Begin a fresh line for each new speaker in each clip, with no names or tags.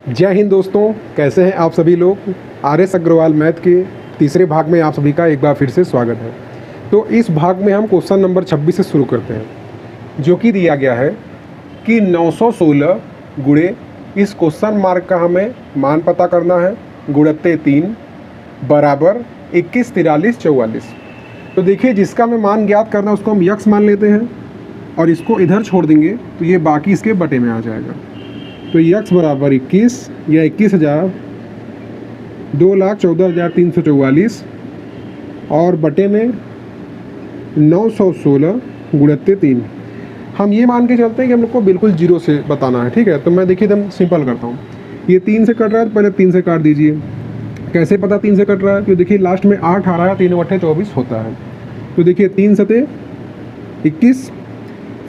जय हिंद दोस्तों, कैसे हैं आप सभी लोग। आर.एस. अग्रवाल मैथ के तीसरे भाग में आप सभी का एक बार फिर से स्वागत है। तो इस भाग में हम क्वेश्चन नंबर 26 से शुरू करते हैं, जो कि दिया गया है कि 916 गुणे इस क्वेश्चन मार्क का हमें मान पता करना है, गुणत्ते 3 बराबर 21, 43, 44। तो देखिए, जिसका हमें मान ज्ञात करना है उसको हम यक्स मान लेते हैं और इसको इधर छोड़ देंगे तो ये बाकी इसके बटे में आ जाएगा। तो यक्स बराबर 21 या 21,000 2,14,344 और बटे में 916 गुणत्ते 3। हम ये मान के चलते हैं कि हम लोग को बिल्कुल जीरो से बताना है, ठीक है। तो मैं देखिए एकदम सिंपल करता हूँ। ये 3 से कट रहा है तो पहले 3 से काट दीजिए। कैसे पता 3 से कट रहा है? तो देखिए लास्ट में 8 आ रहा है, 3 बटे 24 होता है। तो देखिए 3 सते 21,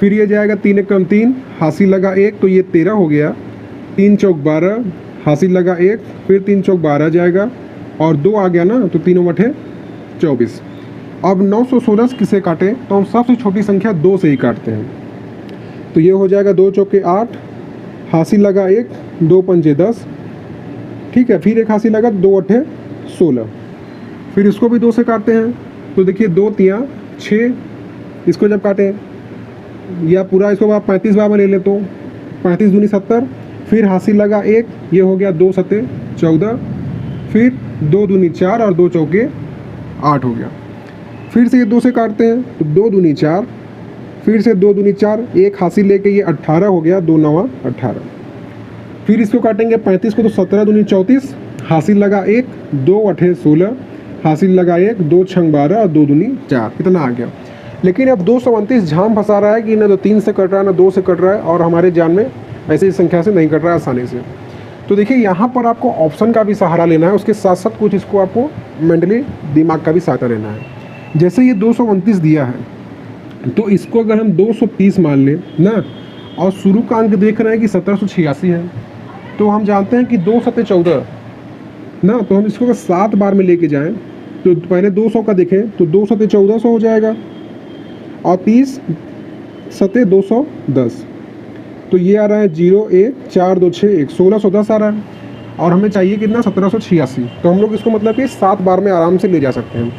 फिर ये जाएगा 3 एक कम 3, हासिल लगा 1 तो ये 13 हो गया। 3 चौक 12, हासिल लगा 1, फिर 3 चौक 12 जाएगा और 2 आ गया ना, तो 3 बटे 24। अब 916 किसे काटे तो हम सबसे छोटी संख्या 2 से ही काटते हैं। तो ये हो जाएगा 2 चौके 8, हासिल लगा 1, 2 पंचे 10, ठीक है। फिर एक हासिल लगा 2 अठे 16, फिर इसको भी 2 से काटते हैं। तो देखिए 2 तियाँ 6, इसको जब काटें या पूरा इसको आप 35 बार में ले ले तो 35 दूनी 70, फिर हासिल लगा 1, ये हो गया 2 सते 14, फिर 2 दूनी 4 और 2 चौके 8 हो गया। फिर से ये 2 से काटते हैं तो 2 दूनी 4, फिर से 2 दूनी 4, एक हासिल लेके ये 18 हो गया, 2 9 18। फिर इसको काटेंगे 35 को तो 17 दूनी 34, हासिल लगा 1, 2 अठे 16, हासिल लगा 1, 2 छंग 12 और 2 दूनी 4, इतना आ गया। लेकिन अब 229 झाम फंसा रहा है कि ना तो 3 से कट रहा है ना 2 से कट रहा है, और हमारे जान में ऐसी संख्या से नहीं कट रहा है आसानी से। तो देखिए यहाँ पर आपको ऑप्शन का भी सहारा लेना है, उसके साथ साथ कुछ इसको आपको मेंटली दिमाग का भी सहारा लेना है। जैसे ये 229 दिया है तो इसको अगर हम 230 मान लें ना, और शुरू का अंक देख रहे हैं कि 1786 है, तो हम जानते हैं कि 2 सते 14 ना, तो हम इसको 7 बार में लेके जाएं तो पहले 200 का देखें तो 2 सते 1400 हो जाएगा और 30 सते 210, तो ये आ रहा है 0 1 4 2 6 1, 1610 आ रहा है। और हमें चाहिए कितना? 1786। तो हम लोग इसको मतलब कि 7 बार में आराम से ले जा सकते हैं।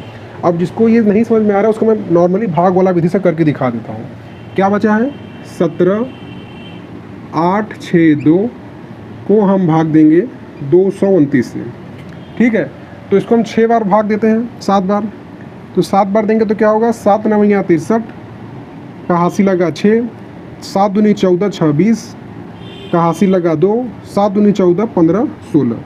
अब जिसको ये नहीं समझ में आ रहा है उसको मैं नॉर्मली भाग वाला विधि से करके दिखा देता हूँ। क्या बचा है? 17 8 6 2 को हम भाग देंगे 229 से, ठीक है। तो इसको हम 6 बार भाग देते हैं, 7 बार। तो 7 बार देंगे तो क्या होगा? 7 9 63 का हासिल लगा 6, 7 दूनी 14 26 का हासिल लगा 2, 7 दूनी 14 15 16।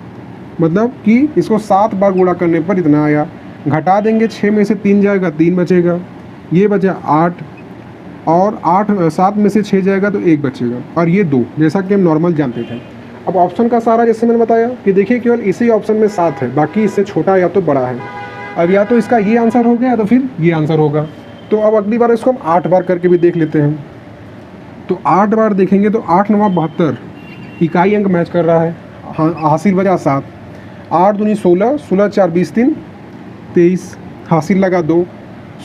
मतलब कि इसको 7 बार गुणा करने पर इतना आया। घटा देंगे 6 में से 3 जाएगा, 3 बचेगा, ये बचा 8, और 7 में से 6 जाएगा तो 1 बचेगा, और ये 2, जैसा कि हम नॉर्मल जानते थे। अब ऑप्शन का सारा जैसे मैंने बताया कि देखिए केवल इसी ऑप्शन में 7 है, बाकी इससे छोटा या तो बड़ा है। अब या तो इसका ये आंसर हो गया या तो फिर ये आंसर होगा। तो अब अगली बार इसको हम 8 बार करके भी देख लेते हैं। तो 8 बार देखेंगे तो 8 9 72 इकाई अंक मैच कर रहा है, हासिल बजा 7, 8 दूनी 16, 16 4 20 3 23, हासिल लगा 2,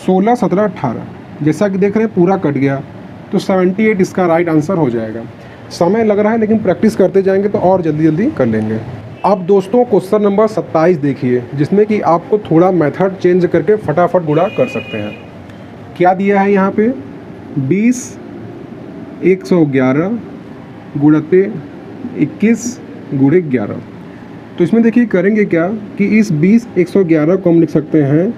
16 17 18। जैसा कि देख रहे हैं पूरा कट गया, तो 78 इसका राइट आंसर हो जाएगा। समय लग रहा है लेकिन प्रैक्टिस करते जाएंगे तो और जल्दी जल्दी कर लेंगे। अब दोस्तों क्वेश्चन नंबर 27 देखिए, जिसमें कि आपको थोड़ा मेथड चेंज करके फटाफट गुणा कर सकते हैं। क्या दिया है यहाँ पे? 20 111 गुणत्ते 21 गुणे 11। तो इसमें देखिए करेंगे क्या कि इस 20 111 को हम लिख सकते हैं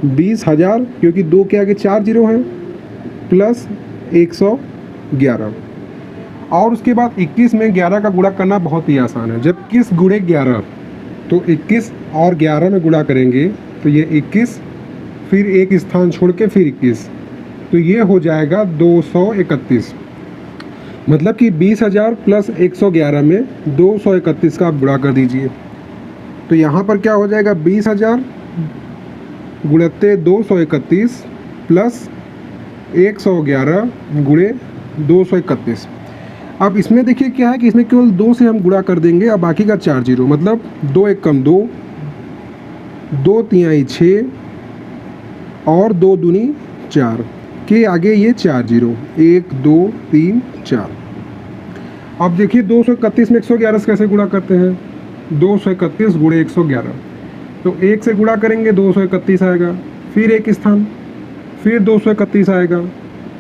20,000, क्योंकि 2 के आगे 4 जीरो हैं, प्लस 111, और उसके बाद 21 में 11 का गुणा करना बहुत ही आसान है। जब 21 गुणे 11, तो 21 और 11 में गुणा करेंगे तो ये 21, फिर एक स्थान छोड़ के फिर 21, तो ये हो जाएगा 231। मतलब कि 20,000 प्लस 111 में 231 का आप गुणा कर दीजिए। तो यहाँ पर क्या हो जाएगा? 20,000 गुणत्ते 231 प्लस 111 गुणे 231। अब इसमें देखिए क्या है कि इसमें केवल 2 से हम गुणा कर देंगे, अब बाकी का 4 जीरो, मतलब 2 1 कम 2, 2 तिहाई 6 और 2 दूनी 4 के आगे ये 4 जीरो, 1 2 3 4। अब देखिए 231 में 111 से कैसे गुणा करते हैं, 231 गुणे 111, तो 1 से गुणा करेंगे 231 आएगा, फिर एक स्थान, फिर 231 आएगा,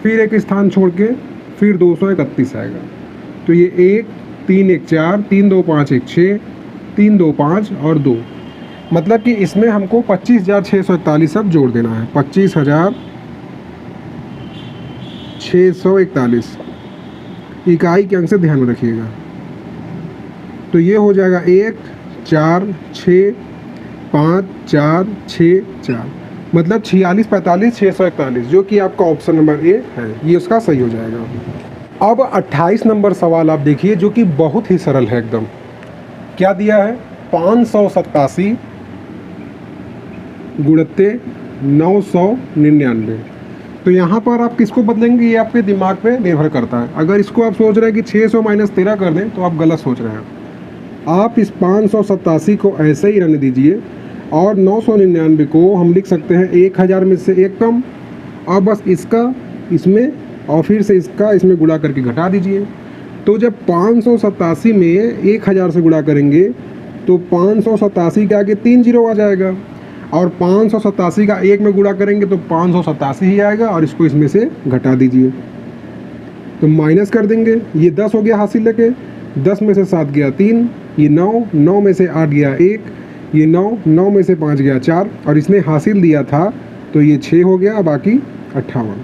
फिर एक स्थान छोड़ के फिर 231 आएगा। तो ये 1 3 1 4 3 2 5 1 6 3 2 5 और 2, मतलब कि इसमें हमको 25,641 अब जोड़ देना है, 25,641 इकाई के अंक से ध्यान में रखिएगा। तो ये हो जाएगा 1 4 6 5 4 6 4, मतलब 46 45 641, जो कि आपका ऑप्शन नंबर ए है, ये उसका सही हो जाएगा। अब 28 नंबर सवाल आप देखिए, जो कि बहुत ही सरल है एकदम। क्या दिया है, 587 गुणित 999। तो यहाँ पर आप किसको बदलेंगे, ये आपके दिमाग पे निर्भर करता है। अगर इसको आप सोच रहे हैं कि 600 माइनस 13 कर दें, तो आप गलत सोच रहे हैं। आप इस 587 को ऐसे ही रहने दीजिए, और 999 को हम लिख सकते हैं 1000 में से एक कम, और बस इसका इसमें और फिर से इसका इसमें गुणा करके घटा दीजिए। तो जब 587 में 1000 से गुणा करेंगे तो 587 के आगे 3 जीरो आ जाएगा, और 587 का 1 में गुणा करेंगे तो 587 ही आएगा, और इसको इसमें से घटा दीजिए। तो माइनस कर देंगे, ये 10 हो गया हासिल लेके, 10 में से 7 गया 3, ये 9, 9 में से 8 गया 1, ये 9, 9 में से 5 गया 4, और इसने हासिल दिया था तो ये 6 हो गया, बाकी 58,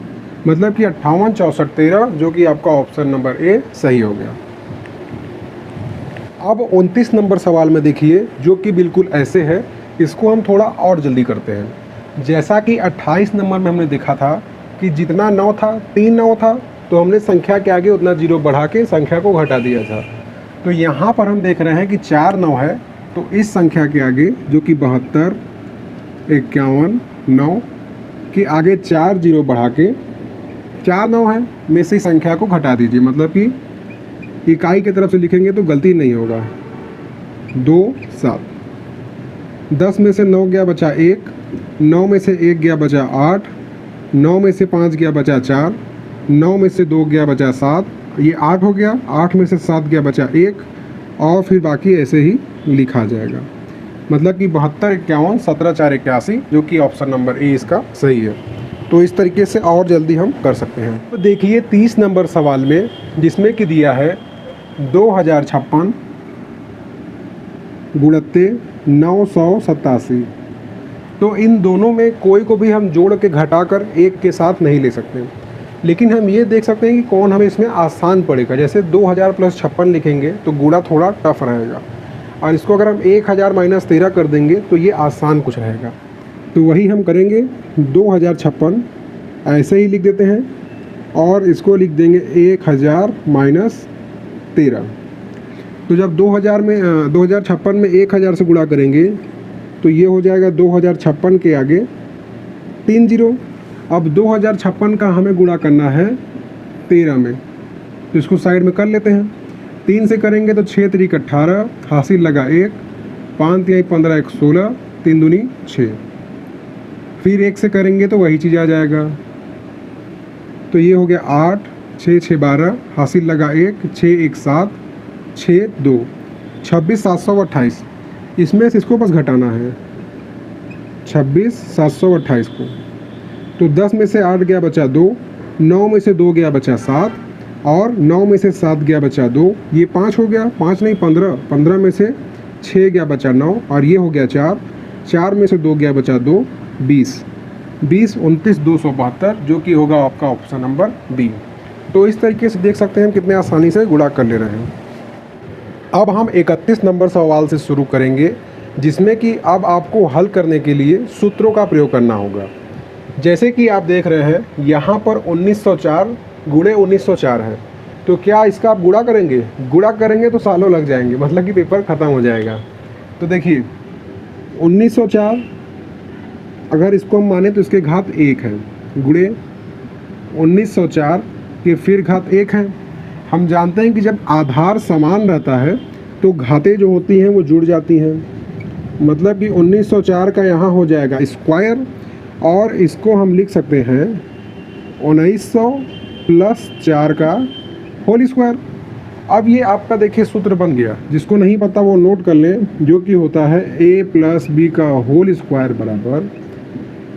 मतलब कि 58 64 13, जो कि आपका ऑप्शन नंबर ए सही हो गया। अब 29 नंबर सवाल में देखिए, जो कि बिल्कुल ऐसे है, इसको हम थोड़ा और जल्दी करते हैं। जैसा कि 28 नंबर में हमने देखा था कि जितना 9 था 3 9 था, तो हमने संख्या के आगे उतना जीरो बढ़ा के संख्या को घटा दिया था। तो यहाँ पर हम देख रहे हैं कि 4 9 है, तो इस संख्या के आगे जो कि 72 51 9 के आगे 4 जीरो बढ़ा के 4 9 है में से संख्या को घटा दीजिए, मतलब कि इकाई की तरफ से लिखेंगे तो गलती नहीं होगा। 2 7, 10 में से 9 गया बचा 1, 9 में से 1 गया बचा 8, 9 में से 5 गया बचा 4, 9 में से 2 गया बचा 7, ये 8 हो गया, 8 में से 7 गया बचा 1, और फिर बाकी ऐसे ही लिखा जाएगा, मतलब कि 72 51 17 4 81, जो कि ऑप्शन नंबर ए इसका सही है। तो इस तरीके से और जल्दी हम कर सकते हैं। तो देखिए 30 नंबर सवाल में, जिसमें कि दिया है 2056 गुणित 987, तो इन दोनों में कोई को भी हम जोड़ के घटाकर एक के साथ नहीं ले सकते, लेकिन हम ये देख सकते हैं कि कौन हमें इसमें आसान पड़ेगा। जैसे 2000 प्लस 56 लिखेंगे तो गुणा थोड़ा टफ रहेगा, और इसको अगर हम 1000 माइनस 13 कर देंगे तो ये आसान कुछ रहेगा। तो वही हम करेंगे, 2056 ऐसे ही लिख देते हैं, और इसको लिख देंगे 1000 माइनस 13। तो जब 2056 में 1000 से गुणा करेंगे तो ये हो जाएगा 2056 के आगे 3 जीरो। अब 2056 का हमें गुणा करना है 13 में, तो इसको साइड में कर लेते हैं। 3 से करेंगे तो 6 3 18, हासिल लगा 1, 5 3 15 1 16, 3 दूनी 6, फिर 1 से करेंगे तो वही चीज़ आ जाएगा। तो ये हो गया 8 6 6 12, हासिल लगा 1, 6 1 7 6 2, 26 728। इसमें से इसको बस घटाना है, 26 728 को। तो 10 में से 8 गया बचा 2, 9 में से 2 गया बचा 7, और 9 में से 7 गया बचा 2, ये 5 हो गया, 5 नहीं 15, 15 में से 6 गया बचा 9, और ये हो गया 4, 4 में से 2 गया बचा 2, 20 20 29 272, जो कि होगा आपका ऑप्शन नंबर बी। तो इस तरीके से देख सकते हैं हम कितने आसानी से गुणा कर ले रहे हैं। अब हम 31 नंबर सवाल से शुरू करेंगे, जिसमें कि अब आपको हल करने के लिए सूत्रों का प्रयोग करना होगा। जैसे कि आप देख रहे हैं यहाँ पर 1904 गुणे 1904 है, तो क्या इसका आप गुणा करेंगे? गुणा करेंगे तो सालों लग जाएंगे, मतलब कि पेपर ख़त्म हो जाएगा। तो देखिए 1904 अगर इसको हम माने तो इसके घात 1 है, गुणे 1904 के फिर घात 1 है। हम जानते हैं कि जब आधार समान रहता है तो घातें जो होती हैं वो जुड़ जाती हैं, मतलब कि 1904 का यहाँ हो जाएगा स्क्वायर, और इसको हम लिख सकते हैं 1900 प्लस 4 का होल स्क्वायर। अब ये आपका देखिए सूत्र बन गया, जिसको नहीं पता वो नोट कर लें, जो कि होता है a प्लस बी का होल स्क्वायर बराबर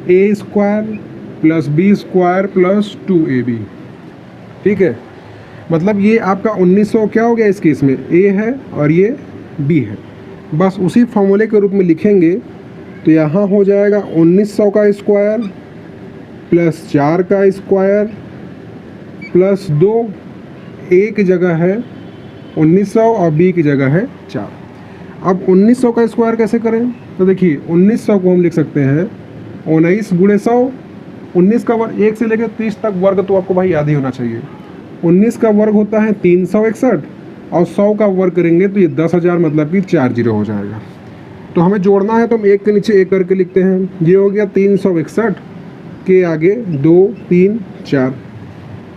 a square plus B square plus 2ab। ठीक है, मतलब ये आपका 1900 क्या हो गया इस केस में, a है और ये b है। बस उसी फॉर्मूले के रूप में लिखेंगे तो यहाँ हो जाएगा 1900 का स्क्वायर प्लस 4 का स्क्वायर प्लस 2, a की जगह है 1900 और b की जगह है 4। अब 1900 का स्क्वायर कैसे करें, तो देखिए 1900 को हम लिख सकते हैं 19 गुणे 100। 19 का वर्ग 1 से लेकर 30 तक वर्ग तो आपको भाई याद ही होना चाहिए। 19 का वर्ग होता है 361 और 100 का वर्ग करेंगे तो ये 10,000, मतलब कि 4 जीरो हो जाएगा। तो हमें जोड़ना है तो हम एक के नीचे एक करके लिखते हैं। ये हो गया 361 के आगे 2 3 4,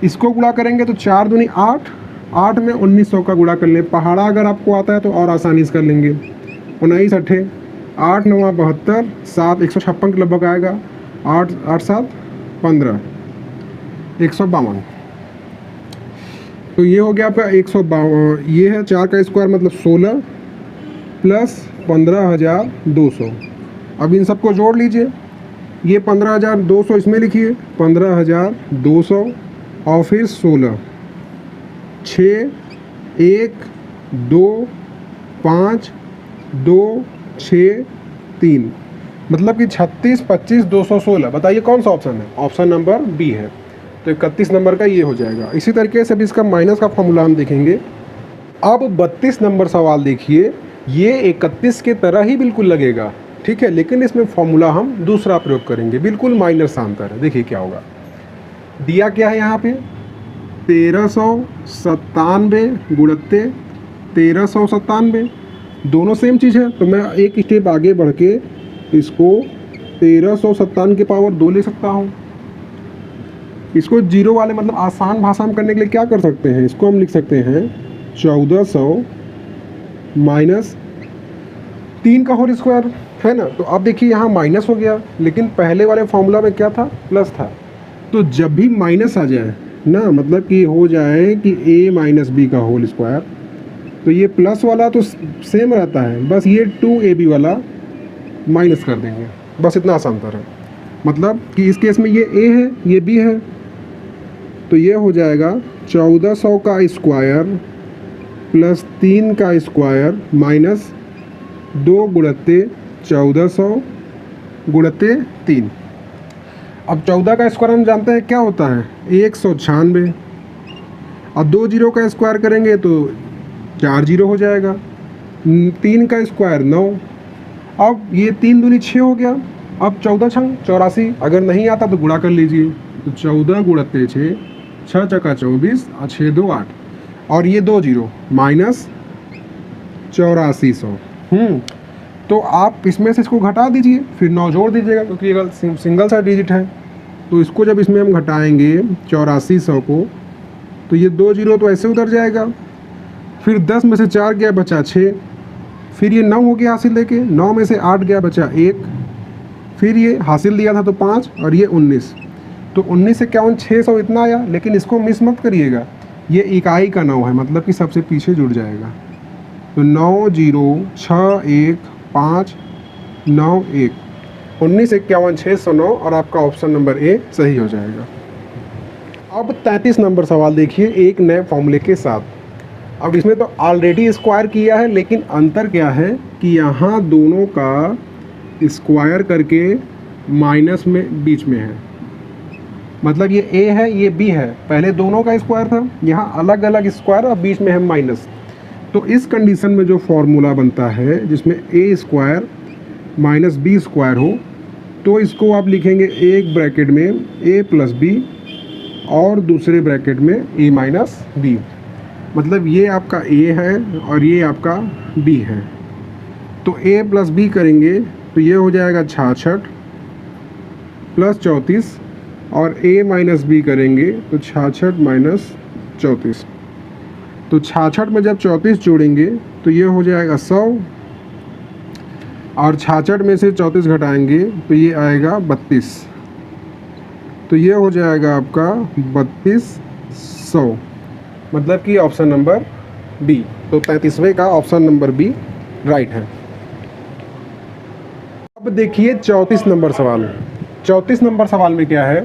इसको गुणा करेंगे तो 4 दूनी 8, 8 में 1900 का गुणा कर लें। पहाड़ा अगर आपको आता है तो और आसानी से कर लेंगे। 19 अठे 8 9 72, 7 156 के लगभग आएगा। 8 8 7 15, 152। तो ये हो गया आपका 152। ये है 4 का स्क्वायर मतलब 16 प्लस 15,200। अब इन सबको जोड़ लीजिए। ये 15,200 इसमें लिखिए, 15,200 और फिर 16, 6 1 2 5 2 6 3, मतलब कि 36 25 216। बताइए कौन सा ऑप्शन है, ऑप्शन नंबर बी है। तो 31 नंबर का ये हो जाएगा। इसी तरीके से अब इसका माइनस का फॉर्मूला हम देखेंगे। अब 32 नंबर सवाल देखिए, ये 31 के तरह ही बिल्कुल लगेगा, ठीक है, लेकिन इसमें फॉर्मूला हम दूसरा प्रयोग करेंगे, बिल्कुल माइनर सा अंतर है। देखिए क्या होगा, दिया क्या है यहाँ पे 1397 गुणित 1397, दोनों सेम चीज़ है। तो मैं एक स्टेप आगे बढ़ के इसको 1397 के पावर 2 ले सकता हूँ। इसको जीरो वाले मतलब आसान भाषा में करने के लिए क्या कर सकते हैं, इसको हम लिख सकते हैं 1400 माइनस 3 का होल स्क्वायर, है ना। तो अब देखिए यहाँ माइनस हो गया, लेकिन पहले वाले फॉर्मूला में क्या था, प्लस था। तो जब भी माइनस आ जाए ना, मतलब कि हो जाए कि a माइनस बी का होल स्क्वायर, तो ये प्लस वाला तो सेम रहता है, बस ये 2ab वाला माइनस कर देंगे, बस इतना आसान था। मतलब कि इस केस में ये a है ये b है, तो ये हो जाएगा 1400 का स्क्वायर प्लस 3 का स्क्वायर माइनस 2 गुणित 1400 गुणित 3। अब 14 का स्क्वायर हम जानते हैं क्या होता है 196, और 2 जीरो का स्क्वायर करेंगे तो 4 जीरो हो जाएगा। 3 का स्क्वायर 9, अब ये 3 दूनी 6 हो गया। अब 14 छंग 84, अगर नहीं आता तो गुणा कर लीजिए। तो 14 गुणित 6, 6 चका 24 और 6 2 8, और ये 2 जीरो माइनस 8400। तो आप इसमें से इसको घटा दीजिए, फिर 9 जोड़ दीजिएगा, क्योंकि अगर सिंगल सा डिजिट है। तो इसको जब इसमें हम घटाएंगे 8400 को, तो ये 2 जीरो तो ऐसे उतर जाएगा। फिर 10 में से 4 गया बचा 6, फिर ये 9 हो गया हासिल लेके, 9 में से 8 गया बचा 1, फिर ये हासिल दिया था तो 5, और ये 19। तो 19 से 51 600 इतना आया। लेकिन इसको मिस मत करिएगा, ये इकाई का 9 है, मतलब कि सबसे पीछे जुड़ जाएगा। तो 9 0 6 1 5 9 1, 19 51 609, और आपका ऑप्शन नंबर ए सही हो जाएगा। अब 33 नंबर सवाल देखिए एक नए फॉर्मूले के साथ। अब इसमें तो ऑलरेडी स्क्वायर किया है, लेकिन अंतर क्या है कि यहाँ दोनों का स्क्वायर करके माइनस में बीच में है, मतलब ये a है ये b है, पहले दोनों का स्क्वायर था, यहाँ अलग अलग स्क्वायर और बीच में है माइनस। तो इस कंडीशन में जो फॉर्मूला बनता है जिसमें a square minus b square हो, तो इसको आप लिखेंगे एक ब्रैकेट में a प्लस b और दूसरे ब्रैकेट में a माइनस b। मतलब ये आपका a है और ये आपका b है। तो a प्लस b करेंगे तो ये हो जाएगा 66 प्लस 34, और a माइनस बी करेंगे तो 66 माइनस 34। तो 66 में जब 34 जोड़ेंगे तो ये हो जाएगा 100, और 66 में से 34 घटाएंगे तो ये आएगा 32। तो ये हो जाएगा आपका 3200, मतलब कि ऑप्शन नंबर बी। तो 33वें का ऑप्शन नंबर बी राइट है। अब देखिए 34 नंबर सवाल। 34 नंबर सवाल में क्या है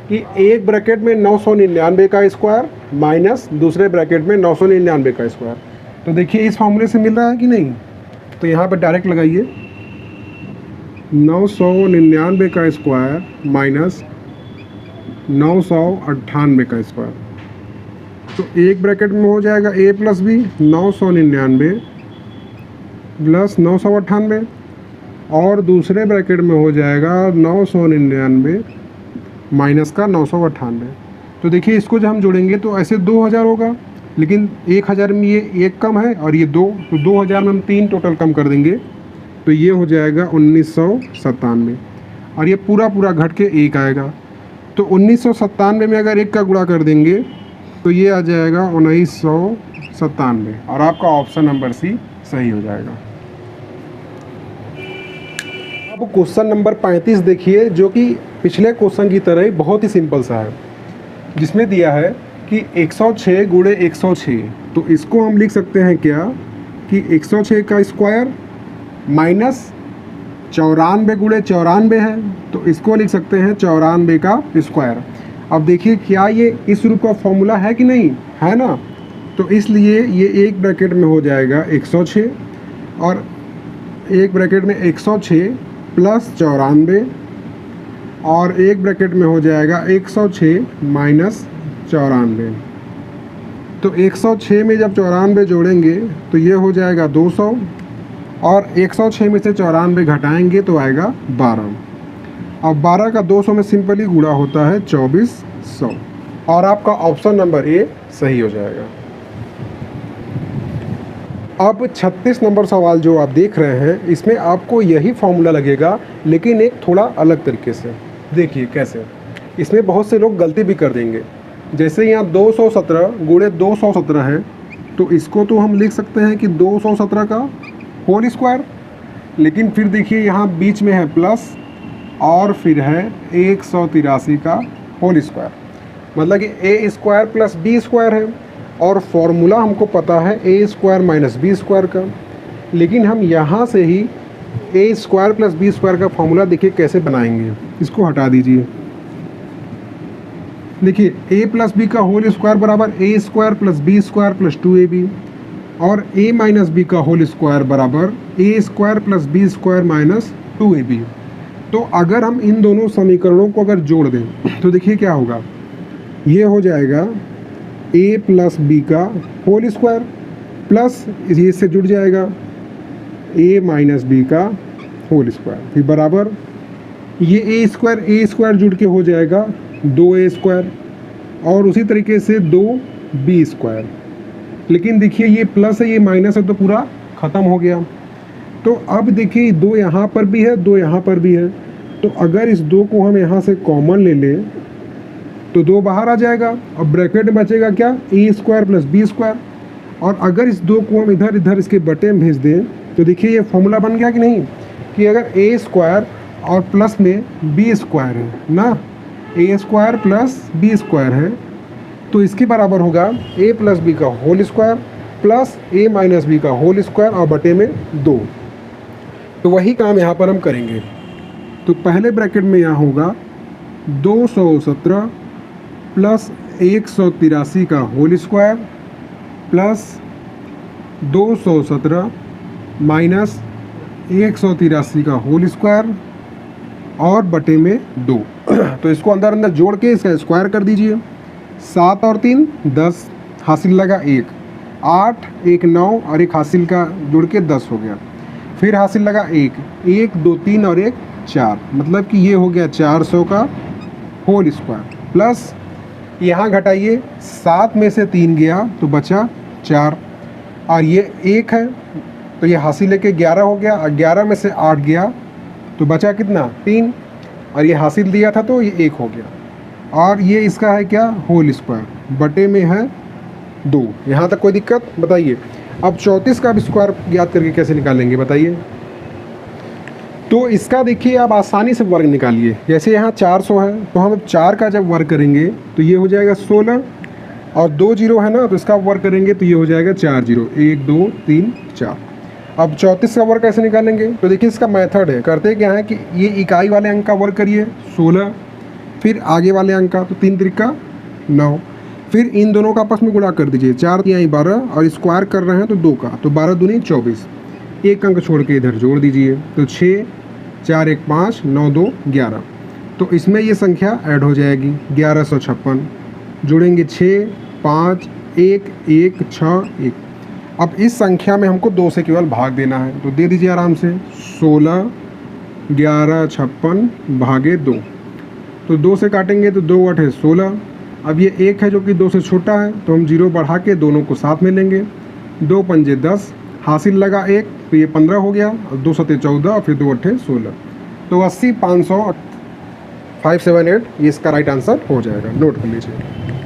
कि एक ब्रैकेट में 999 का स्क्वायर माइनस दूसरे ब्रैकेट में 999 का स्क्वायर। तो देखिए इस फॉर्मूले से मिल रहा है कि नहीं, तो यहाँ पर डायरेक्ट लगाइए 999 का स्क्वायर माइनस 998 का स्क्वायर। तो एक ब्रैकेट में हो जाएगा a प्लस बी 999 प्लस 998 और दूसरे ब्रैकेट में हो जाएगा 999 माइनस का 998। तो देखिए इसको जब हम जोड़ेंगे तो ऐसे 2000 होगा, लेकिन 1000 में ये एक कम है और ये 2, तो 2000 में हम 3 टोटल कम कर देंगे तो ये हो जाएगा 1997 और ये पूरा पूरा घट के 1 आएगा। तो 1997 में अगर 1 का गुणा कर देंगे तो ये आ जाएगा 1997 और आपका ऑप्शन नंबर सी सही हो जाएगा। अब क्वेश्चन नंबर 35 देखिए, जो कि पिछले क्वेश्चन की तरह ही बहुत ही सिंपल सा है, जिसमें दिया है कि 106 गुणे 106। तो इसको हम लिख सकते हैं क्या कि 106 का स्क्वायर माइनस 94 गुणे 94 है, तो इसको लिख सकते हैं 94 का स्क्वायर। अब देखिए क्या ये इस रूप का फॉर्मूला है कि नहीं है ना, तो इसलिए ये एक ब्रैकेट में हो जाएगा 106 और एक ब्रैकेट में 106 प्लस 94 और एक ब्रैकेट में हो जाएगा 106 माइनस 94। तो 106 में जब 94 जोड़ेंगे तो ये हो जाएगा 200 और 106 में से 94 घटाएंगे तो आएगा 12। अब 12 का 200 में सिंपली गुणा होता है 2400 और आपका ऑप्शन नंबर ए सही हो जाएगा। अब 36 नंबर सवाल जो आप देख रहे हैं, इसमें आपको यही फॉर्मूला लगेगा लेकिन एक थोड़ा अलग तरीके से। देखिए कैसे, इसमें बहुत से लोग गलती भी कर देंगे। जैसे यहाँ 217 गुणे 217 है, तो इसको तो हम लिख सकते हैं कि 217 का होल स्क्वायर, लेकिन फिर देखिए यहाँ बीच में है प्लस और फिर है 183 का होल स्क्वायर, मतलब कि a square plus B square है और फॉर्मूला हमको पता है a square minus b square का। लेकिन हम यहाँ से ही a square plus B square का फॉर्मूला देखिए कैसे बनाएंगे। इसको हटा दीजिए। देखिए ए प्लस बी का होल स्क्वायर बराबर a square plus B square plus 2ab और ए माइनस बी का होल स्क्वायर बराबर a square plus B square minus 2ab। तो अगर हम इन दोनों समीकरणों को अगर जोड़ दें तो देखिए क्या होगा, ये हो जाएगा a प्लस बी का होल स्क्वायर प्लस ये इससे जुड़ जाएगा a माइनस बी का होल स्क्वायर, फिर बराबर ये a स्क्वायर जुड़ के हो जाएगा 2a स्क्वायर और उसी तरीके से 2b स्क्वायर। लेकिन देखिए ये प्लस है ये माइनस है तो पूरा ख़त्म हो गया। तो अब देखिए 2 यहाँ पर भी है 2 यहाँ पर भी है, तो अगर इस 2 को हम यहाँ से कॉमन ले लें तो 2 बाहर आ जाएगा और ब्रैकेट में बचेगा क्या, ए स्क्वायर प्लस बी स्क्वायर। और अगर इस 2 को हम इधर इधर इसके बटे में भेज दें तो देखिए ये फॉर्मूला बन गया कि नहीं, कि अगर ए स्क्वायर और प्लस में बी स्क्वायर है ना, ए स्क्वायर प्लस बी स्क्वायर है, तो इसके बराबर होगा ए प्लस बी का होल स्क्वायर प्लस ए माइनस बी का होल स्क्वायर और बटे में 2। तो वही काम यहाँ पर हम करेंगे। तो पहले ब्रैकेट में यहाँ होगा 217 प्लस 183 का होल स्क्वायर प्लस 217 माइनस 183 का होल स्क्वायर और बटे में 2। तो इसको अंदर अंदर जोड़ के इसका स्क्वायर कर दीजिए। 7 और 3 10, हासिल लगा 1, 8 1 9 और एक हासिल का जुड़ के 10 हो गया। फिर हासिल लगा 1 1 2 3 और 1 4, मतलब कि ये हो गया 400 का होल स्क्वायर प्लस यहाँ घटाइए 7 में से 3 गया तो बचा 4 और ये 1 है तो ये हासिल लेके 11 हो गया और 11 में से 8 गया तो बचा कितना 3 और ये हासिल दिया था तो ये 1 हो गया और ये इसका है क्या होल स्क्वायर बटे में है 2। यहाँ तक कोई दिक्कत बताइए। अब 34 का भी स्क्वायर याद करके कैसे निकालेंगे बताइए। तो इसका देखिए आप आसानी से वर्ग निकालिए। जैसे यहाँ 400 है तो हम 4 का जब वर्ग करेंगे तो ये हो जाएगा 16 और 2 जीरो है ना, तो इसका वर्क करेंगे तो ये हो जाएगा 4 जीरो, 1 2 3 4। अब 34 का वर्क कैसे निकालेंगे, तो देखिए इसका मेथड है, करते क्या है कि ये इकाई वाले अंक का वर्क करिए 16, फिर आगे वाले अंक का, तो 3 त्रिका 9, फिर इन दोनों का आपस में गुणा कर दीजिए, 4 तिहाई 12 और स्क्वायर कर रहे हैं तो 2 का, तो 12 दूनी 24, एक अंक छोड़ के इधर जोड़ दीजिए, तो 6 4 1 5 9 2 11। तो इसमें ये संख्या ऐड हो जाएगी 1156, जोड़ेंगे 6 5 1 1 6 1। अब इस संख्या में हमको 2 से केवल भाग देना है, तो दे दीजिए आराम से, 16 1156 भागे 2, तो 2 से काटेंगे तो 2 8 16। अब ये 1 है जो कि 2 से छोटा है, तो हम 0 बढ़ा के दोनों को साथ में लेंगे, 2 पंजे 10, हासिल लगा 1, तो ये 15 हो गया, और 2 सते 14 और फिर 2 अट्ठे 16। तो 80 500 578 ये इसका राइट आंसर हो जाएगा, नोट कर लीजिए।